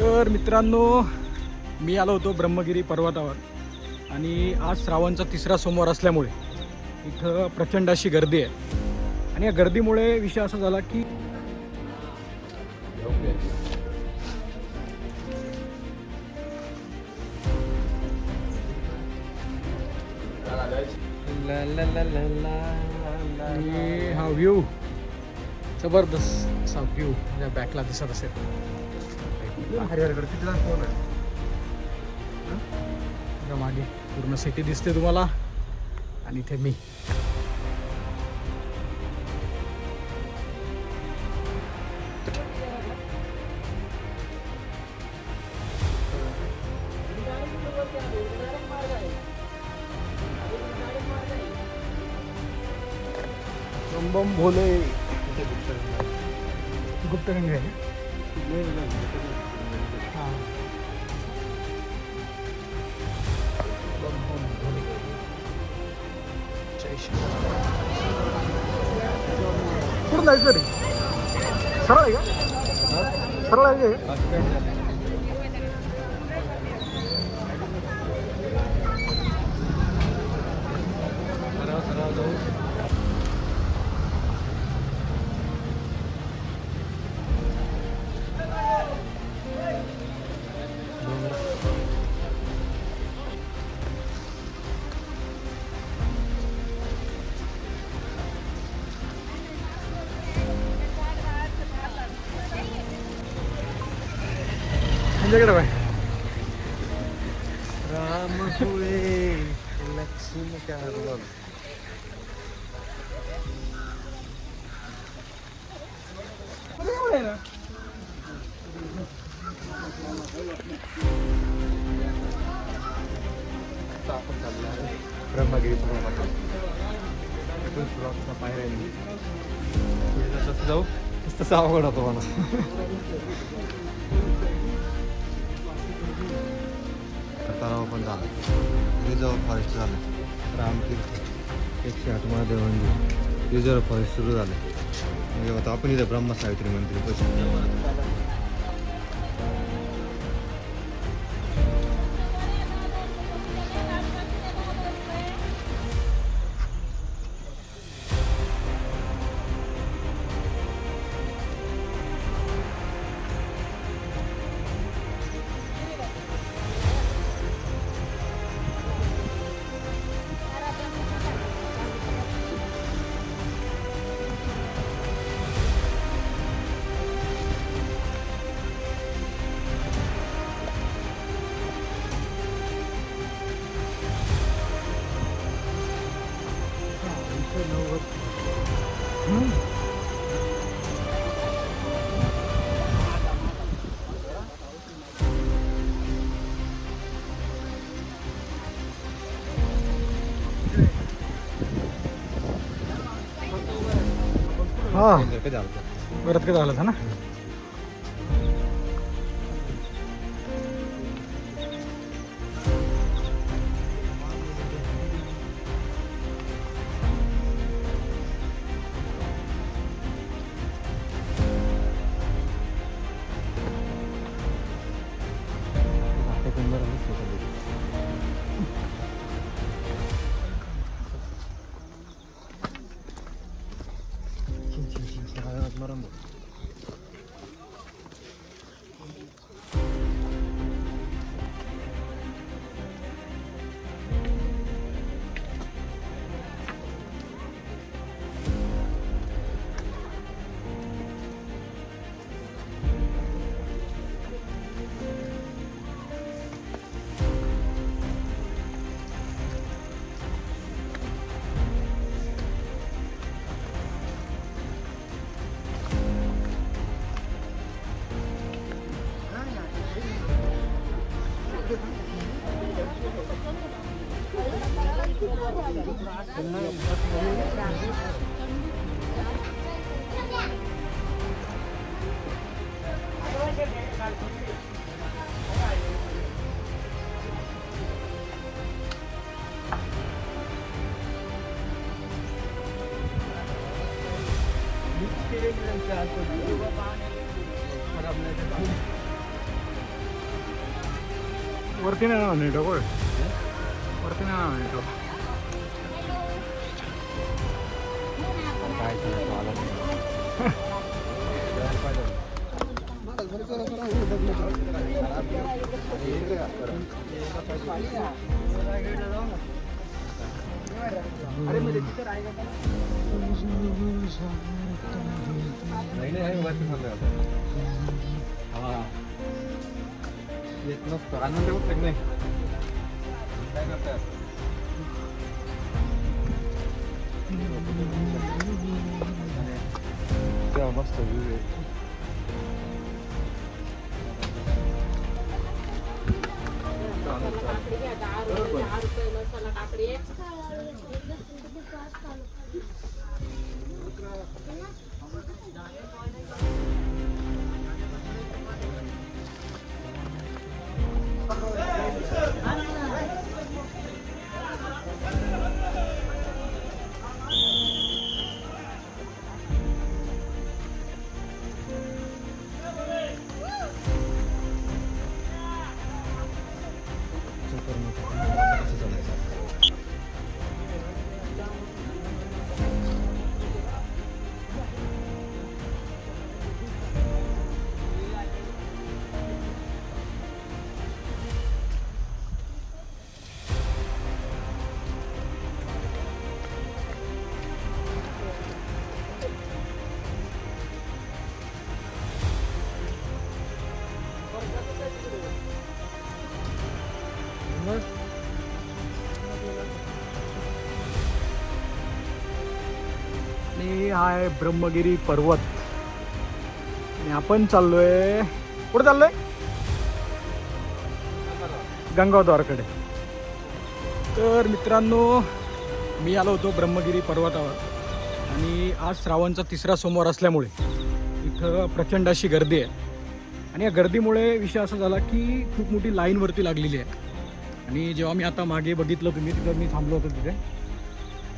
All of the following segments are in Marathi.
तर मित्रांनो, मी आलो होतो ब्रह्मगिरी पर्वतावर आणि आज श्रावणचा तिसरा सोमवार असल्यामुळे इथं प्रचंड अशी गर्दी आहे. आणि या गर्दीमुळे विषय असा झाला की हा व्ह्यू जबरदस्त असा व्ह्यू या बॅकला दिसत असेल. मागे पूर्ण सिटी दिसते तुम्हाला आणि इथे मी. बम बम भोले. गुप्तगंगा आहे. हां, बम बम भोले. जय श्री. कुठं जायचं रे? सरळ आहे का? सरळ आहे का? सरळ जाऊ. तुझ्याकडे बाय राम हुए लक्ष्मी क्या बोल. आपण चाललो आहे ब्रह्मगिरी पर्वतावर. पायऱ्यांनी जसं जाऊ तसं अवघड होतो मला. तलाव पण झाला, रिझर्व फॉरेस्ट झालं, रामतीर्थ 108 महादेव मंदिर, रिझर्व फॉरेस्ट सुरू झालं. म्हणजे आता आपण इथं ब्रह्मा सावित्री मंदिर पैसे. हां, कधी आलं परत काय झालं ना. वरती नाही ना नेटो कोण वरती नाही ना नेटो काय करायचं आला येत नसतं आनंद होत नाही काय करतात तेव्हा मस्त व्ह्यू आहे आणि हा आहे ब्रह्मगिरी पर्वत आणि आपण चाललोय कुठे चाललोय गंगाद्वारकडे. तर मित्रांनो मी आलो होतो ब्रह्मगिरी पर्वतावर आणि आज श्रावणचा तिसरा सोमवार असल्यामुळे इथं प्रचंड अशी गर्दी आहे आणि या गर्दीमुळे विषय असा झाला की खूप मोठी लाईनवरती लागलेली आहे. आणि जेव्हा मी आता मागे बघितलं तुम्ही तिथं मी थांबलो होतो तिथे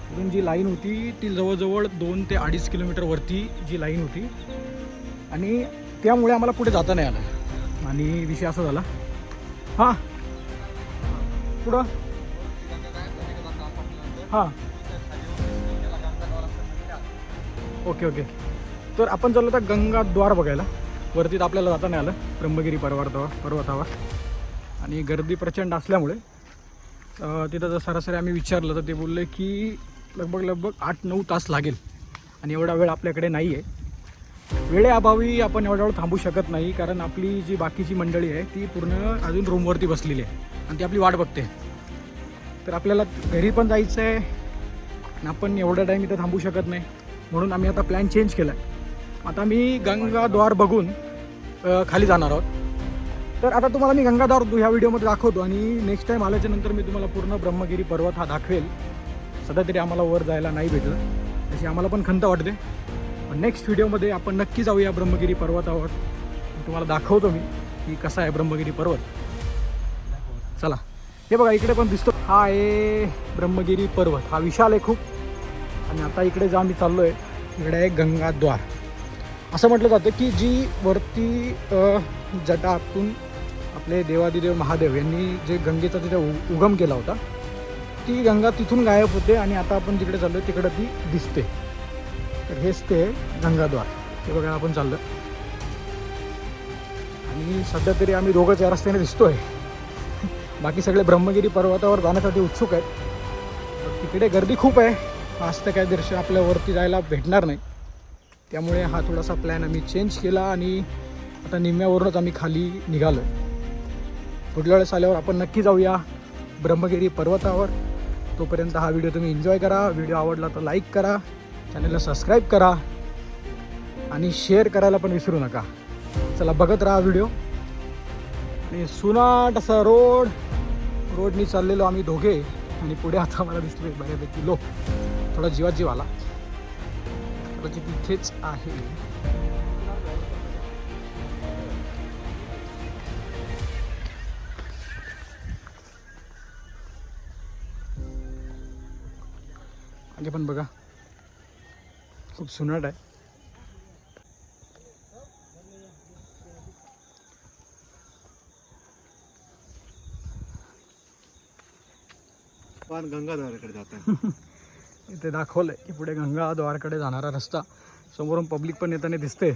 तिथून जी लाईन होती ती जवळजवळ 2 ते 2.5 किलोमीटरवरती जी लाईन होती आणि त्यामुळे आम्हाला पुढे जाता नाही आलं. आणि विषय असा झाला हां पुढं हां ओके ओके. तर आपण चाललो होता गंगाद्वार बघायला. वरती तर आपल्याला जाता नाही आलं ब्रह्मगिरी पर्वतावर आणि गर्दी प्रचंड असल्यामुळे तिथं जर सरासरी आम्ही विचारलं तर ते बोलले की लगभग 8-9 तास लागेल आणि एवढा वेळ आपल्याकडे नाही आहे. वेळेअभावी आपण एवढा वेळ थांबू शकत नाही कारण आपली जी बाकीची मंडळी आहे ती पूर्ण अजून रूमवरती बसलेली आहे आणि ती आपली वाट बघते. तर आपल्याला घरी पण जायचं आहे आणि आपण एवढा टाईम इथं थांबू शकत नाही म्हणून आम्ही आता प्लॅन चेंज केला आहे. आता मी गंगाद्वार बघून खाली जाणार आहोत. तर आता तुम्हाला मी गंगाद्वार ह्या व्हिडिओमध्ये दाखवतो आणि नेक्स्ट टाईम आल्याच्यानंतर मी तुम्हाला पूर्ण ब्रह्मगिरी पर्वत हा दाखवेल. सध्या तरी आम्हाला वर जायला नाही भेटलं तशी आम्हाला पण खंत वाटते. पण नेक्स्ट व्हिडिओमध्ये आपण नक्की जाऊया ब्रह्मगिरी पर्वतावर. तुम्हाला दाखवतो मी की कसा आहे ब्रह्मगिरी पर्वत. चला हे बघा इकडे पण दिसतो हा आहे ब्रह्मगिरी पर्वत. हा विशाल आहे खूप. आणि आता इकडे जे आम्ही चाललो आहे इकडे आहे गंगाद्वार. असं म्हटलं जातं की जी वरती जटातून आपले देवादिदेव महादेव यांनी जे गंगेचा तिथे उगम केला होता ती गंगा तिथून गायब होते आणि आता आपण जिकडे चाललो तिकडं ती दिसते. तर हेच ते गंगाद्वार हे बघा आपण चाललो आणि सध्या तरी आम्ही दोघंच या रस्त्याने दिसतोय. बाकी सगळे ब्रह्मगिरी पर्वतावर जाण्यासाठी उत्सुक आहेत. तर तिकडे गर्दी खूप आहे. आज तर काय दर्शन आपल्या वरती जायला भेटणार नाही त्यामुळे हा थोडासा प्लॅन आम्ही चेंज केला आणि आता निम्म्यावरूनच आम्ही खाली निघालो. पुढल्या वेळेस आल्यावर आपण नक्की जाऊया ब्रह्मगिरी पर्वतावर. तोपर्यंत हा व्हिडिओ तुम्ही एन्जॉय करा. व्हिडिओ आवडला तर लाईक करा, चॅनलला सबस्क्राईब करा आणि शेअर करायला पण विसरू नका. चला बघत राहा व्हिडिओ. आणि सुनाट असा रोडनी चाललेलो आम्ही दोघे आणि पुढे आता मला दिसले बऱ्यापैकी लोक. थोडा जीवात जीव आला कदाचित तिथेच आहे. मागे पण बघा खूप सुनाट आहे. पण गंगाधराकडे जातात. इथे दाखवलं की पुढे गंगाद्वारकडे जाणारा रस्ता, समोरून पब्लिक पण येताना दिसते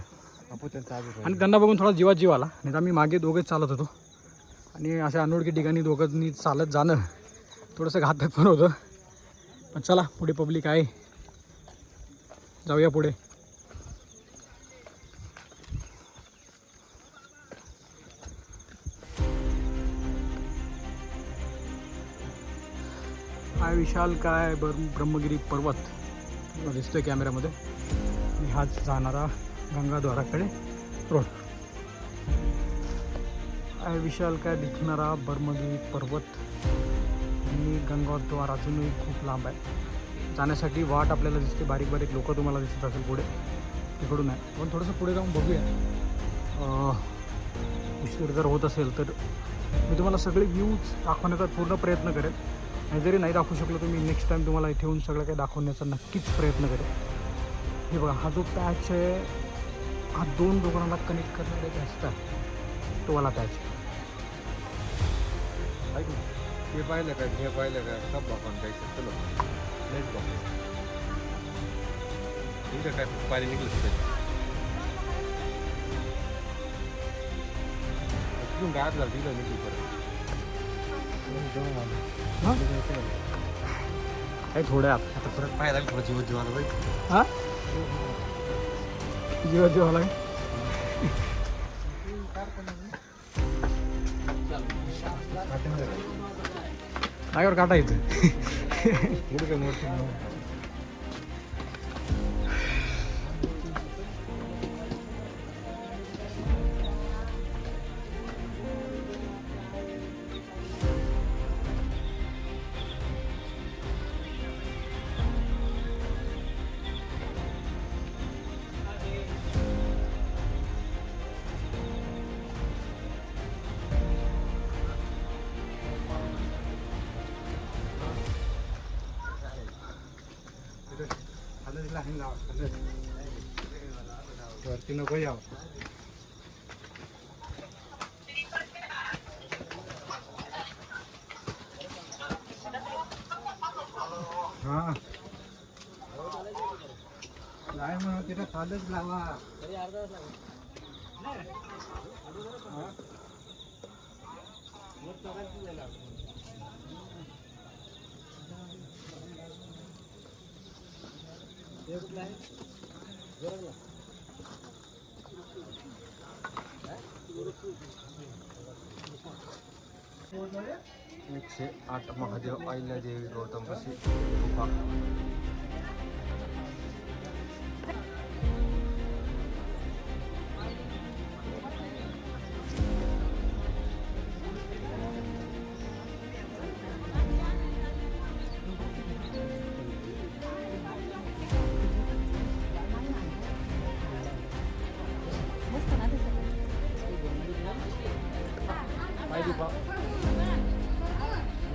आपण त्यांचा आणि त्यांना बघून थोडा जीवात जीव आला. नाही तर आम्ही मागे दोघेच चालत होतो आणि अशा अनोळखी ठिकाणी दोघांनी चालत जाणं थोडंसं घातक पण होतं. पण चला पुढे पब्लिक आहे, जाऊया पुढे. काय विशाल काय ब्रह्मगिरी पर्वत दिसतोय कॅमेऱ्यामध्ये आणि हाच जाणारा गंगाद्वाराकडे रोड. काय विशाल काय दिसणारा ब्रह्मगिरी पर्वत आणि गंगाद्वार अजूनही खूप लांब आहे. जाण्यासाठी वाट आपल्याला दिसते, बारीक बारीक लोक तुम्हाला दिसत असेल पुढे, तिकडून आहे. पण थोडंसं पुढे जाऊन बघूया. उशीर जर होत असेल तर मी तुम्हाला सगळे व्ह्यूज दाखवण्याचा पूर्ण प्रयत्न करेन, आणि जरी नाही दाखवू शकलो तर मी नेक्स्ट टाईम तुम्हाला इथे येऊन सगळं काही दाखवण्याचा नक्कीच प्रयत्न करेन. हे बघा, हा जो पॅच आहे हा 2 डोंगरांना कनेक्ट करणारा एक रस्ता आहे, तो वाला पॅच. हे पाहिलं का, हे पाहिलं का, सब बापान काही चलो लेट बॉ इथं काय पाणी निघलं तिथून गायब झालं, तिथं निघली परत. काही थोडं आहे आता परत पाहायला थोडं जीवन जीवाला पाहिजे. हां जीवा जीवाला नाहीवर काटा येतं. पुढे काय मोठी वरती नको यावं. हां नाही म्हणून तिथं खालच लावा. एकशे 8 महादेव अहिल्यादेवी गौतम ऋषी गुफा.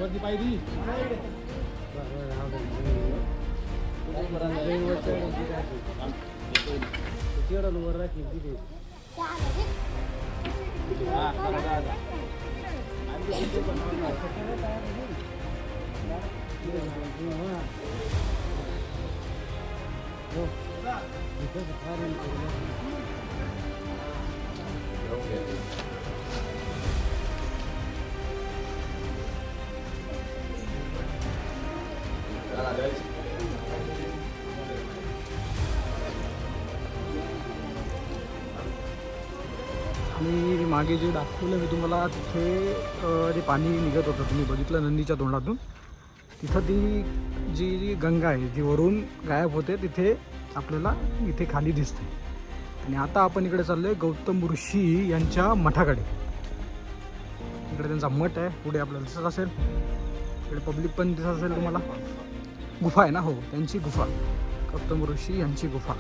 वरती पाहिजे वर राखील तिथे. आणि मागे जे दाखवलं मी तुम्हाला तिथे जे पाणी निघत होतं तुम्ही बघितलं नंदीच्या तोंडातून, तिथं ती जी गंगा आहे जी वरून गायब होते तिथे आपल्याला इथे खाली दिसते. आणि आता आपण इकडे चाललोय गौतम ऋषी यांच्या मठाकडे. इकडे त्यांचा मठ आहे, पुढे आपल्याला दिसत असेल, इकडे पब्लिक पण दिसत असेल तुम्हाला. गुफा आहे ना, हो त्यांची गुफा, गौतम ऋषी यांची गुफा.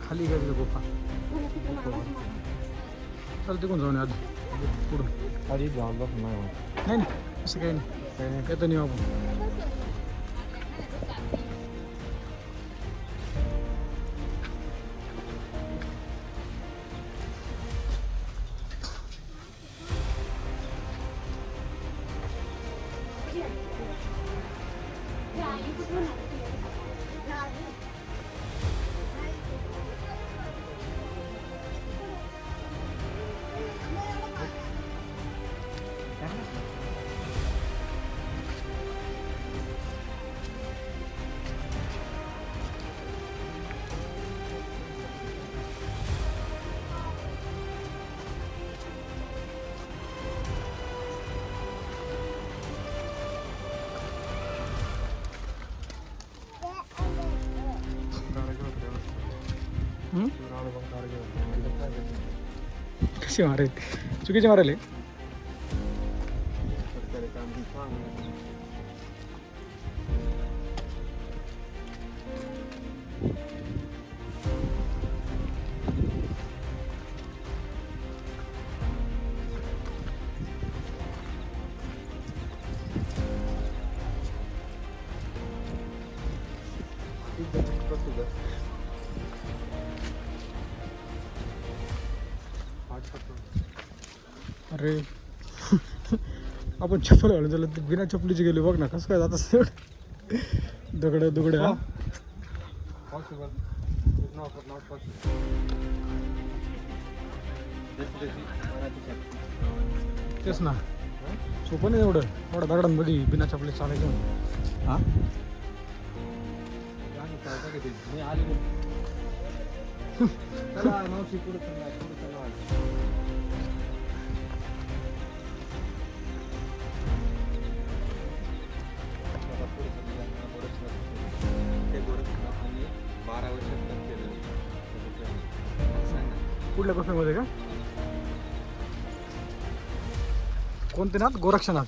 खाली गेली गुफा. चल तिकडून जाऊन आधी पुढून. आधी जाऊन बघ नाही नाही नाही असं काही नाही, काय तर नाही आपण. कशी मारेल, चुकीचे मारेल. अरे आपण चप्पल घालून झालं ते बिना चपलीची गेली बघ ना, कसं काय जात असते दगड दुगड. हा तेच ना, सोपं नाही एवढं एवढं दगडांमध्ये बिना चपली चालायचं म्हणजे. हा कुठल्या गोष्टीमध्ये का, कोणते नाथ, गोरक्षनाथ.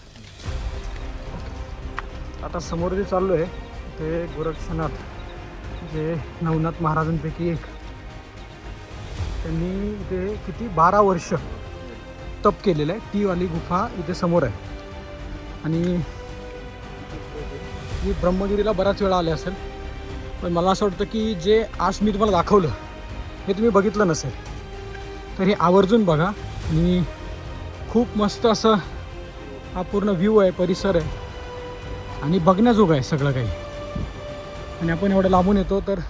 आता समोर जे चाललो आहे ते गोरक्षनाथ, जे नवनाथ महाराजांपैकी एक. त्यांनी इथे किती 12 वर्ष तप केलेलं आहे. ती वाली गुफा इथे समोर आहे. आणि मी ब्रह्मगिरीला बऱ्याच वेळा आले असेल, पण मला असं वाटतं की जे आज मी तुम्हाला दाखवलं हे तुम्ही बघितलं नसेल, तर हे आवर्जून बघा. आणि खूप मस्त असं हा पूर्ण व्ह्यू आहे, परिसर आहे आणि बघण्याजोगं आहे सगळं काही. आणि आपण एवढं लांबून येतो तर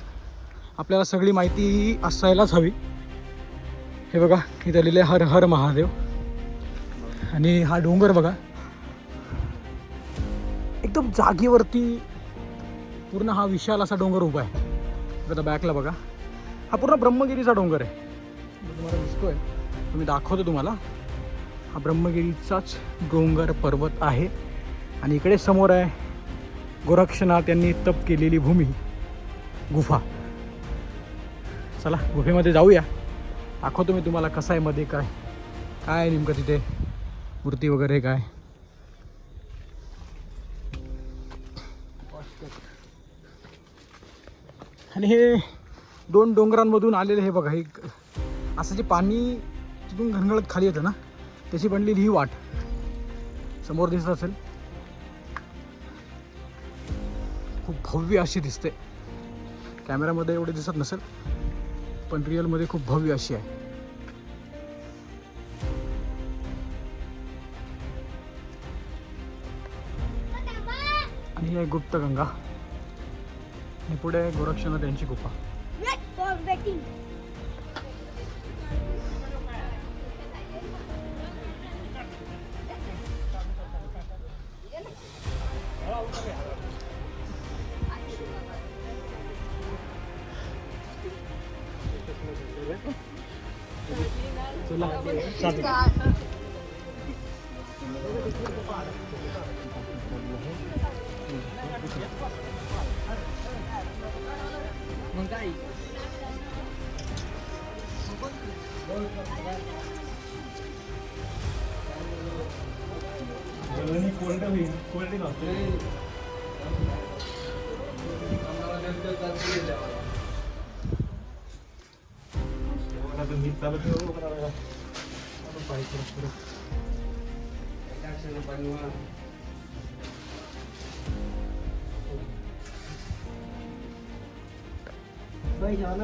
आपल्याला सगळी माहिती असायलाच हवी. हे बघा इथं लिहिले हर हर महादेव. आणि हा डोंगर बघा एकदम जागेवरती, पूर्ण हा विशाल असा डोंगर उभा आहे. आता बॅकला बघा, हा पूर्ण ब्रह्मगिरीचा डोंगर आहे. तुम्हाला दिसतोय, तुम्ही दाखवतो तुम्हाला. हा ब्रह्मगिरीचाच डोंगर पर्वत आहे. आणि इकडे समोर आहे गोरक्षनाथ यांनी तप केलेली भूमी, गुफा. चला गुफेमध्ये जाऊया, दाखवतो मी तुम्हाला कसं आहे मध्ये, काय काय नेमकं तिथे मूर्ती वगैरे काय. आणि हे 2 डोंगरांमधून आलेले हे बघा, हे असं जे पाणी तिथून घनगळत खाली येतं ना, त्याची बनलेली ही वाट समोर दिसत असेल. खूप भव्य अशी दिसते, कॅमेरामध्ये एवढे दिसत नसेल, पण रिअलमध्ये खूप भव्य अशी आहे. आणि ही आहे गुप्तगंगा. आणि पुढे आहे गोरक्षनाथ यांची गुफा.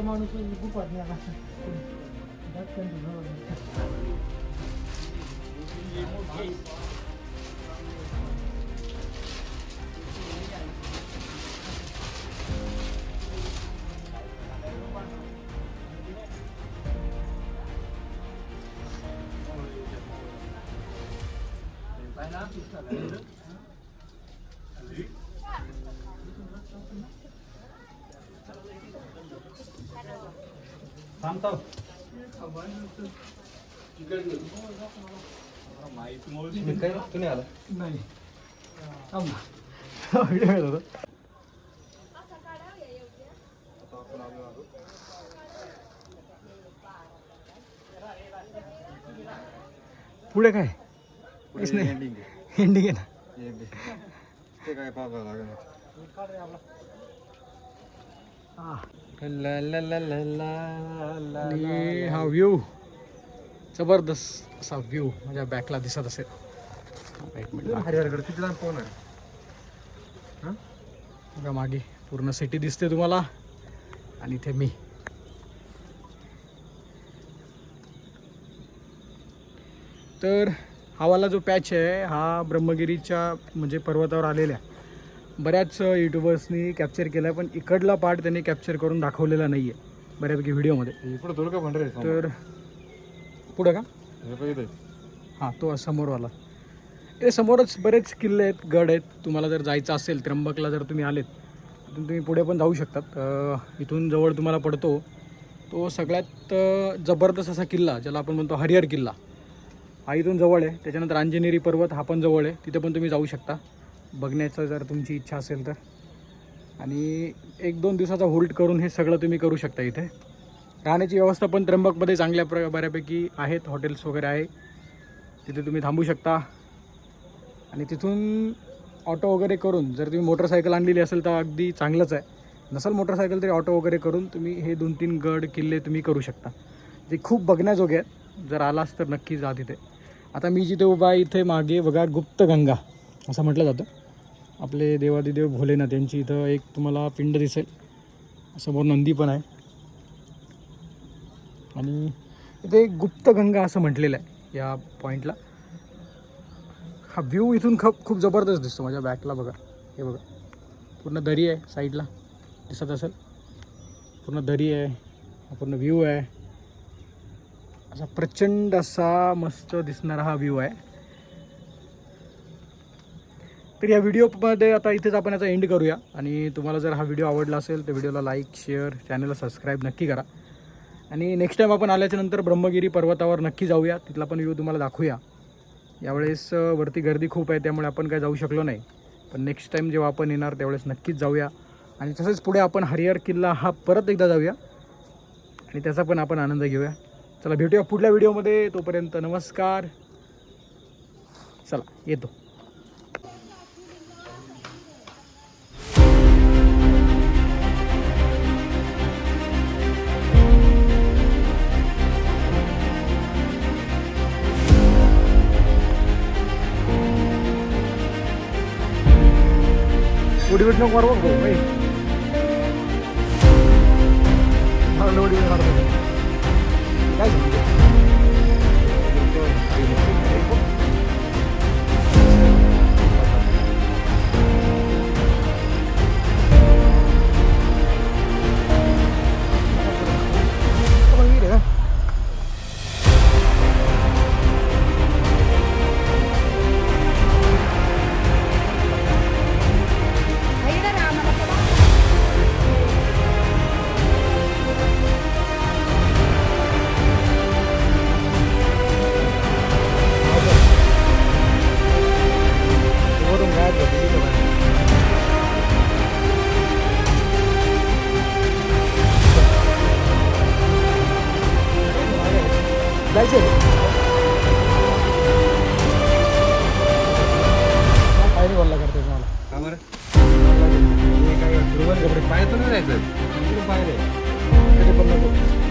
माणूस गुपात तुम्ही आला नाही थांब ना व्हिडिओ येत होता. पुढे काय काहीच नाही एंडिंग आहे ना. ते काय पाहावं लागेल. आणि हा व्ह्यू जबरदस्त असा व्ह्यू माझ्या बॅकला दिसत असेल. एक मिनिट हरिहरकडे किती लांब फोन आहे. बघा मागे पूर्ण सिटी दिसते तुम्हाला आणि इथे मी. तर हा वाला जो पॅच आहे हा ब्रह्मगिरीच्या म्हणजे पर्वतावर आलेल्या बऱ्याच यूट्यूबर्सनी कॅप्चर केला आहे, पण इकडला पार्ट त्यांनी कॅप्चर करून दाखवलेला नाही आहे बऱ्यापैकी व्हिडिओमध्ये. पुढे दुर्गा भंडारे तर पुढं का हां तो समोरवाला हे समोरच बरेच किल्ले आहेत, गड आहेत. तुम्हाला जर जायचं असेल त्र्यंबकला जर तुम्ही आलेत तिथून तुम्ही पुढे पण जाऊ शकतात. इथून जवळ तुम्हाला पडतो तो सगळ्यात जबरदस्त असा किल्ला ज्याला आपण म्हणतो हरिहर किल्ला, हा इथून जवळ आहे. त्याच्यानंतर अंजनेरी पर्वत हा पण जवळ आहे, तिथे पण तुम्ही जाऊ शकता बघण्याचं जर तुमची इच्छा असेल तर. आणि 1-2 दिवसाचा होल्ड करून हे सगळं तुम्ही करू शकता. इथे राहण्याची व्यवस्था पण त्र्यंबकमध्ये चांगल्या बऱ्यापैकी आहेत, हॉटेल्स वगैरे आहे, तिथे तुम्ही थांबू शकता. आणि तिथून ऑटो वगैरे करून जर तुम्ही मोटरसायकल आणलेली असेल तर अगदी चांगलंच आहे, नसेल मोटरसायकल तरी ऑटो वगैरे करून तुम्ही हे 2-3 गड किल्ले तुम्ही करू शकता, जे खूप बघण्याजोगे आहेत. जर आलास तर नक्की जा तिथे. आता मी जिथे उभा आहे इथे मागे बघा गुप्तगंगा असं म्हटलं जातं. आपले देवादिदेव भोलेनाथ यांची इथं एक तुम्हाला पिंड दिसेल, समोर नंदी पण आहे. आणि इथे गुप्तगंगा असं म्हटलेलं आहे या पॉईंटला. हा व्ह्यू इथून खूप जबरदस्त दिसतो. माझ्या बॅकला बघा, हे बघा पूर्ण दरी आहे, साईडला दिसत असेल पूर्ण दरी आहे, हा पूर्ण व्ह्यू आहे. असा प्रचंड असा मस्त दिसणारा हा व्ह्यू आहे. तर या व्हिडिओमध्ये आता इथेच आपण याचा एंड करूया. आणि तुम्हाला जर हा व्हिडिओ आवडला असेल तर व्हिडिओला लाईक, शेअर, चॅनलला सबस्क्राईब नक्की करा. आणि नेक्स्ट टाईम आपण आल्याच्यानंतर ब्रह्मगिरी पर्वतावर नक्की जाऊया, तिथला पण व्ह्यू तुम्हाला दाखवूया. यावेळेस वरती गर्दी खूप आहे त्यामुळे आपण काय जाऊ शकलो नाही, पण नेक्स्ट टाईम जेव्हा आपण येणार त्यावेळेस नक्कीच जाऊया. आणि तसंच पुढे आपण हरिहर किल्ला हा परत एकदा जाऊया आणि त्याचा पण आपण आनंद घेऊया. चला भेटूया पुढल्या व्हिडिओमध्ये, तोपर्यंत नमस्कार. चला येतो. उडी बिट नको मारू बघ भाई, मला उडी मारतो काय जायचं पायरी बोलला करते मला का बरं? हे काय ध्रुवन कपडे पायातून नाही जायचं, पायरे कधी पण नको.